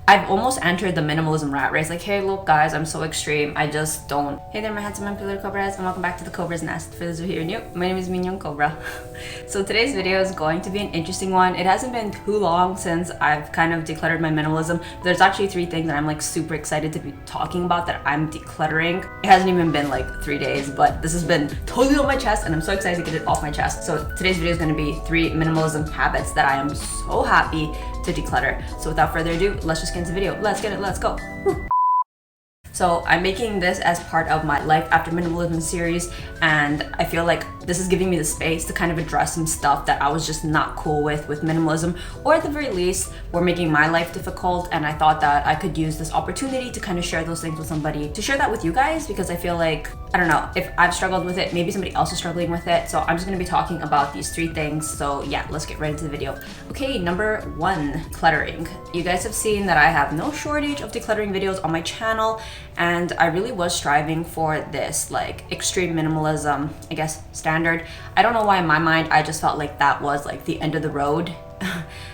I've almost entered the minimalism rat race. Like, hey, look, guys, I'm so extreme. I just don't. Hey there, my handsome and popular Cobras, and welcome back to the Cobra's Nest. For those of you who are new, my name is Mignon Cobra. So today's video is going to be an interesting one. It hasn't been too long since I've kind of decluttered my minimalism. There's actually 3 things that I'm like super excited to be talking about that I'm decluttering. It hasn't even been like 3 days, but this has been totally on my chest, and I'm so excited to get it off my chest. So today's video is going to be 3 minimalism habits that I am so happy to declutter. So without further ado, let's just get into the video. Let's get it, let's go. Woo. So I'm making this as part of my Life After Minimalism series, and I feel like this is giving me the space to kind of address some stuff that I was just not cool with minimalism, or at the very least were making my life difficult, and I thought that I could use this opportunity to kind of share those things with somebody, to share that with you guys, because I feel like, I don't know, if I've struggled with it, maybe somebody else is struggling with it. So I'm just gonna be talking about these 3 things. So yeah, let's get right into the video. Okay, number 1, cluttering. You guys have seen that I have no shortage of decluttering videos on my channel, and I really was striving for this like extreme minimalism, I guess, standard. I don't know why in my mind I just felt like that was like the end of the road.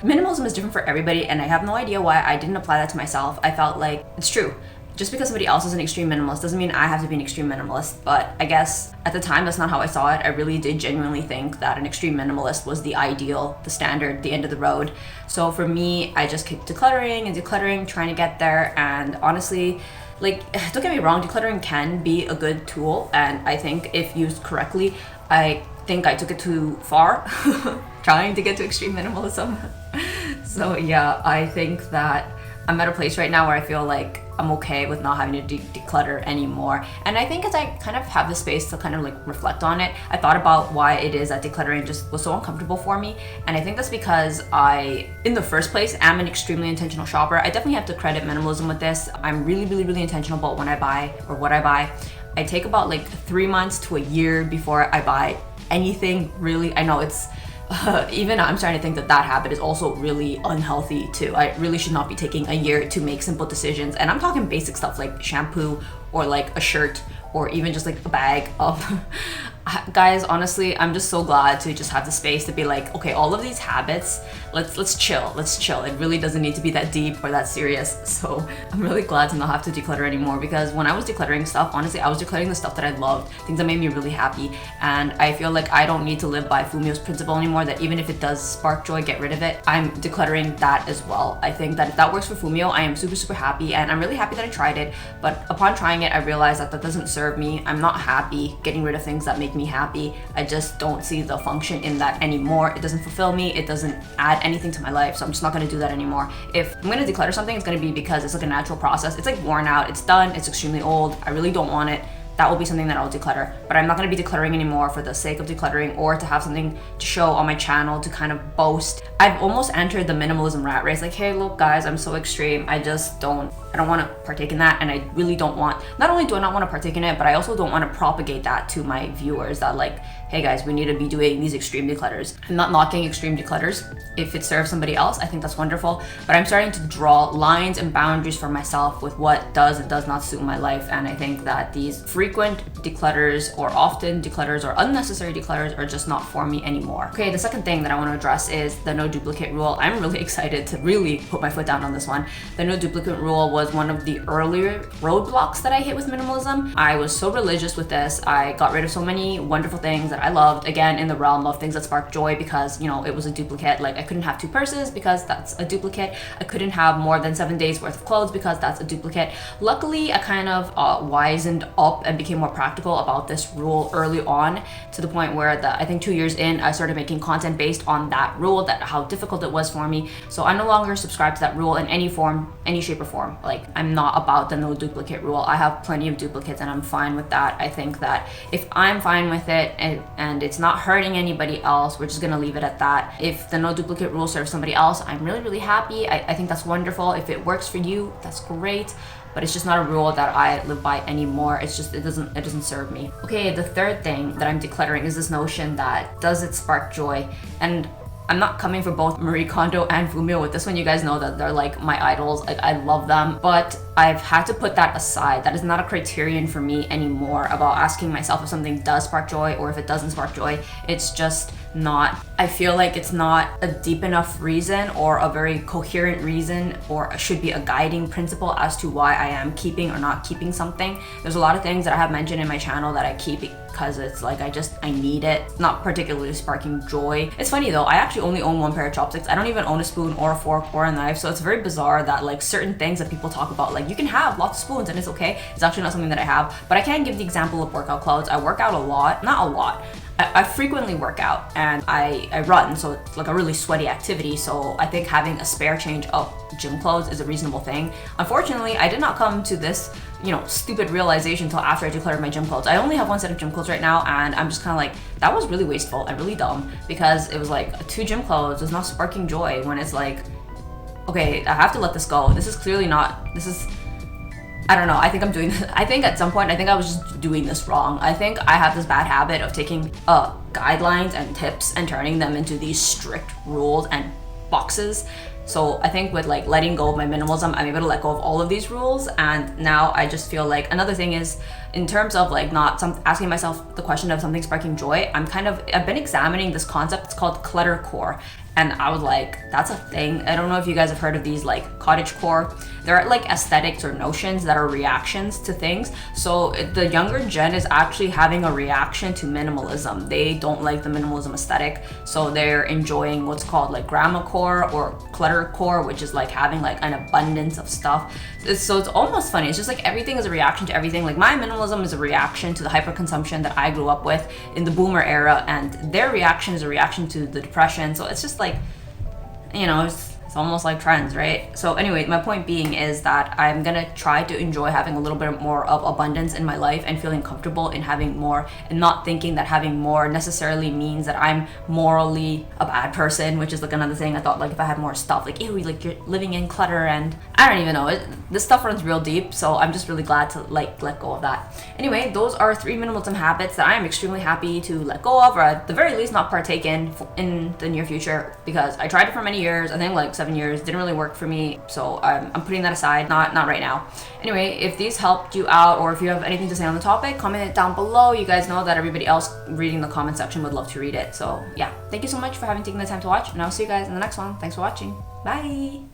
Minimalism is different for everybody, and I have no idea why I didn't apply that to myself. I felt like it's true. Just because somebody else is an extreme minimalist doesn't mean I have to be an extreme minimalist. But I guess at the time, that's not how I saw it. I really did genuinely think that an extreme minimalist was the ideal, the standard, the end of the road. So for me, I just kept decluttering and decluttering, trying to get there. And honestly, like, don't get me wrong, decluttering can be a good tool. And I think if used correctly, I think I took it too far, trying to get to extreme minimalism. So yeah, I think that I'm at a place right now where I feel like I'm okay with not having to declutter anymore. And I think as I kind of have the space to kind of like reflect on it, I thought about why it is that decluttering just was so uncomfortable for me. And I think that's because I, in the first place, am an extremely intentional shopper. I definitely have to credit minimalism with this. I'm really intentional about when I buy or what I buy. I take about like 3 months to a year before I buy anything, really. I know it's even I'm starting to think that that habit is also really unhealthy too. I really should not be taking a year to make simple decisions, and I'm talking basic stuff like shampoo or like a shirt or even just like a bag of guys, honestly, I'm just so glad to just have the space to be like, okay, all of these habits, let's chill. It really doesn't need to be that deep or that serious. So I'm really glad to not have to declutter anymore, because when I was decluttering stuff, honestly, I was decluttering the stuff that I loved, things that made me really happy. And I feel like I don't need to live by Fumio's principle anymore, that even if it does spark joy, get rid of it. I'm decluttering that as well. I think that if that works for Fumio, I am super happy, and I'm really happy that I tried it. But upon trying it, I realized that that doesn't serve me. I'm not happy getting rid of things that make me happy. I just don't see the function in that anymore. It doesn't fulfill me. It doesn't add anything to my life. So I'm just not going to do that anymore. If I'm going to declutter something, it's going to be because it's like a natural process. It's like worn out. It's done. It's extremely old. I really don't want it. That will be something that I'll declutter. But I'm not going to be decluttering anymore for the sake of decluttering, or to have something to show on my channel to kind of boast. I've almost entered the minimalism rat race. Like, hey, look, guys, I'm so extreme. I don't want to partake in that. And I really don't want, not only do I not want to partake in it, but I also don't want to propagate that to my viewers, that like, hey guys, we need to be doing these extreme declutters. I'm not knocking extreme declutters. If it serves somebody else, I think that's wonderful. But I'm starting to draw lines and boundaries for myself with what does and does not suit my life. And I think that these frequent declutters or often declutters or unnecessary declutters are just not for me anymore. Okay, the second thing that I want to address is the no duplicate rule. I'm really excited to really put my foot down on this one. The no duplicate rule was one of the earlier roadblocks that I hit with minimalism. I was so religious with this. I got rid of so many wonderful things that I loved, again, in the realm of things that sparked joy, because, you know, it was a duplicate. Like, I couldn't have 2 purses because that's a duplicate. I couldn't have more than 7 days worth of clothes because that's a duplicate. Luckily, I kind of wisened up and became more practical about this rule early on, to the point where I think 2 years in, I started making content based on that rule, that how difficult it was for me. So I no longer subscribe to that rule in any form, any shape or form. Like, I'm not about the no duplicate rule. I have plenty of duplicates and I'm fine with that. I think that if I'm fine with it and it's not hurting anybody else, we're just gonna leave it at that. If the no duplicate rule serves somebody else, I'm really happy. I think that's wonderful. If it works for you, that's great. But it's just not a rule that I live by anymore. It's just, it doesn't serve me. Okay, the third thing that I'm decluttering is this notion that, does it spark joy? And I'm not coming for both Marie Kondo and Fumio with this one. You guys know that they're like my idols. Like, I love them, but I've had to put that aside. That is not a criterion for me anymore about asking myself if something does spark joy or if it doesn't spark joy. It's just I feel like it's not a deep enough reason or a very coherent reason or should be a guiding principle as to why I am keeping or not keeping something. There's a lot of things that I have mentioned in my channel that I keep because it's like I need it. It's not particularly sparking joy. It's funny though, I actually only own one pair of chopsticks. I don't even own a spoon or a fork or a knife, so it's very bizarre that like certain things that people talk about, like you can have lots of spoons and it's okay, it's actually not something that I have. But I can give the example of workout clothes. I work out a lot, not a lot. I frequently work out and I run, so it's like a really sweaty activity, so I think having a spare change of gym clothes is a reasonable thing. Unfortunately, I did not come to this, stupid realization until after I decluttered my gym clothes. I only have one set of gym clothes right now, and I'm just kind of like, that was really wasteful and really dumb, because it was like 2 gym clothes is not sparking joy when it's like, okay, I have to let this go. This is clearly not, I don't know, I think I'm doing this. I think at some point, I think I was just doing this wrong. I think I have this bad habit of taking guidelines and tips and turning them into these strict rules and boxes. So I think with like letting go of my minimalism, I'm able to let go of all of these rules. And now I just feel like another thing is, in terms of like asking myself the question of something sparking joy, I've been examining this concept. It's called clutter core. And I was like, that's a thing. I don't know if you guys have heard of these like cottage core. They're like aesthetics or notions that are reactions to things. So the younger gen is actually having a reaction to minimalism. They don't like the minimalism aesthetic. So they're enjoying what's called like grandma core or clutter core, which is like having like an abundance of stuff. So it's almost funny. It's just like everything is a reaction to everything. Like my minimalism is a reaction to the hyperconsumption that I grew up with in the boomer era, and their reaction is a reaction to the depression. So it's just like, it's almost like trends, right? So anyway, my point being is that I'm gonna try to enjoy having a little bit more of abundance in my life and feeling comfortable in having more, and not thinking that having more necessarily means that I'm morally a bad person, which is like another thing. I thought like if I had more stuff, like, ew, like you're living in clutter, and I don't even know. This stuff runs real deep, so I'm just really glad to like let go of that. Anyway, those are 3 minimalism habits that I am extremely happy to let go of, or at the very least not partake in the near future, because I tried it for many years. I think like 7 years, didn't really work for me, so I'm putting that aside, not right now. Anyway, if these helped you out, or if you have anything to say on the topic, comment it down below. You guys know that everybody else reading the comment section would love to read it. So yeah, thank you so much for taken the time to watch, and I'll see you guys in the next one. Thanks for watching. Bye.